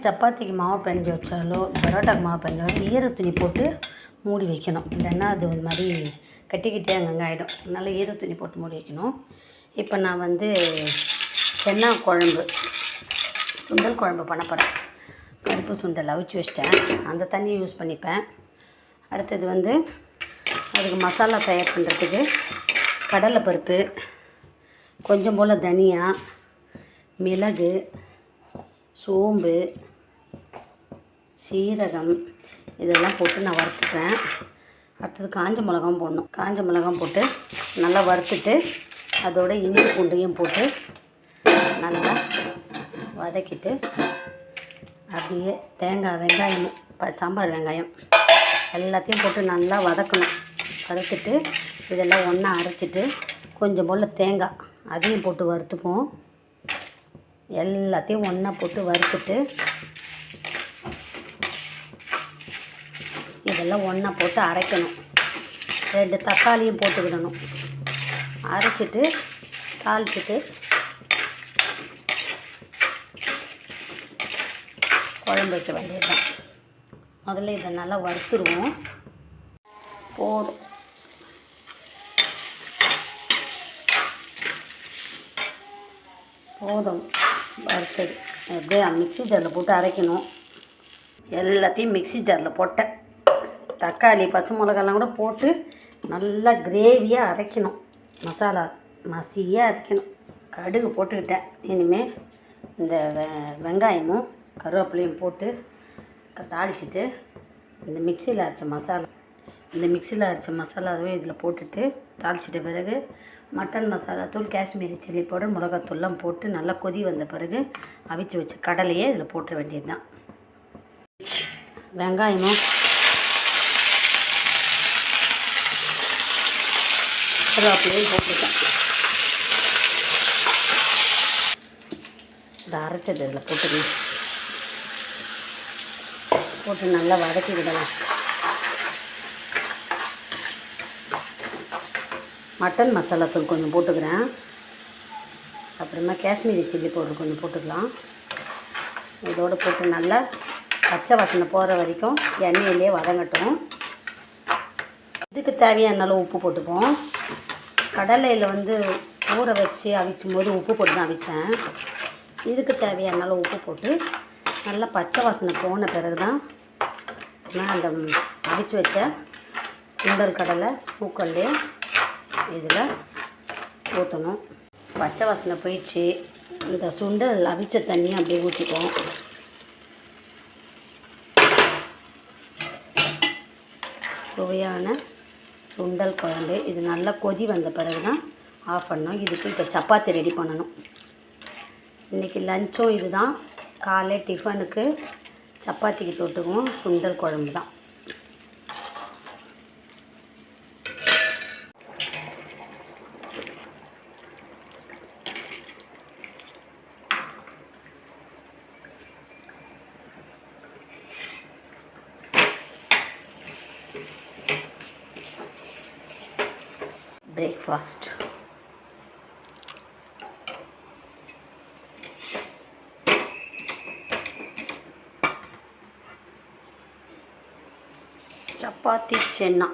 சப்பாத்திக்கு மாவு பிணைஞ்சி வச்சாலோ பரோட்டாக்கு மாவு பிணைஞ்சாலோ ஈர துணி போட்டு மூடி வைக்கணும். இல்லைன்னா அது ஒரு மாதிரி கட்டி கட்டியாக அங்கங்கே ஆகிடும். அதனால் ஈர துணி போட்டு மூடி வைக்கணும். இப்போ நான் சென்னா குழம்பு சுண்டல் குழம்பு பண்ண போகிறேன். பருப்பு சுண்டல் அவிச்சு வச்சிட்டேன். அந்த தண்ணியை யூஸ் பண்ணிப்பேன். அடுத்தது அதுக்கு மசாலா தயார் பண்ணுறதுக்கு கடலைப்பருப்பு, கொஞ்சம் போல் தனியா, மிளகு, சோம்பு, சீரகம் இதெல்லாம் போட்டு நான் வறுத்துப்பேன். அடுத்தது காஞ்ச மிளகாவும் போடணும். காஞ்ச மிளகாவும் போட்டு நல்லா வறுத்துட்டு அதோட இஞ்சி பூண்டையும் போட்டு நல்லா வதக்கிட்டு அப்படியே தேங்காய், வெங்காயம், சாம்பார் வெங்காயம் எல்லாத்தையும் போட்டு நல்லா வதக்கணும். வதக்கிட்டு இதெல்லாம் ஒன்றா அரைச்சிட்டு கொஞ்சம் போல் தேங்காய் அதையும் போட்டு வறுத்துப்போம். எல்லாத்தையும் ஒன்றா போட்டு வறுத்துட்டு இதெல்லாம் ஒன்றா போட்டு அரைக்கணும். 2 தக்காளியும் போட்டுக்கிடணும். அரைச்சிட்டு தாளிச்சிட்டு குழம்பு வைக்க வேண்டியது தான். முதல்ல இதை நல்லா வறுத்துருவோம். போதும். வறுத்தது அப்படியே மிக்ஸி ஜாரில் போட்டு அரைக்கணும். எல்லாத்தையும் மிக்ஸி ஜாரில் போட்டேன். தக்காளி, பச்சை மிளகாலாம் கூட போட்டு நல்லா கிரேவியாக அரைக்கணும். மசாலா மசியாக அரைக்கணும். கடுகு போட்டுக்கிட்டேன். இனிமேல் இந்த வெங்காயமும் கருவேப்பிலையும் போட்டு தாளிச்சிட்டு இந்த மிக்சியில் அரைச்ச மசாலாவே இதில் போட்டுட்டு தாளிச்சிட்ட பிறகு மட்டன் மசாலா தூள், காஷ்மீரி சில்லி பவுடர், மிளகாத்தூள்லாம் போட்டு நல்லா கொதி வந்த பிறகு அவிச்சு வச்ச கடலையே இதில் போட்டுற வேண்டியது தான். வெங்காயமும் கருவேப்பிலையும் போட்டுட்டேன். இதை அரைச்சது இதில் போட்டு நல்லா வதக்கி விடலாம். மட்டன் மசாலா தூள் கொஞ்சம் போட்டுக்கிறேன். அப்புறமா காஷ்மீரி சில்லி பவுடர் கொஞ்சம் போட்டுக்கலாம். இதோடு போட்டு நல்லா பச்சை வாசனை போகிற வரைக்கும் எண்ணெயிலே வதங்கட்டும். இதுக்கு தேவையான அளவு உப்பு போட்டுப்போம். கடலையில் ஊற வச்சு அவிச்சும் போது உப்பு போட்டு தான் அவிச்சேன். இதுக்கு தேவையான அளவு உப்பு போட்டு நல்லா பச்சை வாசனை போன பிறகு தான் நான் அந்த அவிச்சு வச்ச சுண்டல், கடலை, பூக்கொல்லு இதில் ஊற்றணும். பச்சை வாசனை போயிடுச்சு. இந்த சுண்டல் அவிச்ச தண்ணி அப்படியே ஊற்றிப்போம். சுவையான சுண்டல் குழம்பு. இது நல்லா கொதி வந்த பிறகு தான் ஆஃப் பண்ணணும். இதுக்கு இப்போ சப்பாத்தி ரெடி பண்ணணும். இன்றைக்கி லஞ்சும் இது தான். காலை டிஃபனுக்கு சப்பாத்திக்கு தொட்டுக்கும் சுண்டல் குழம்பு தான். பிரேக்ஃபாஸ்ட். சப்பாத்தி சென்னா.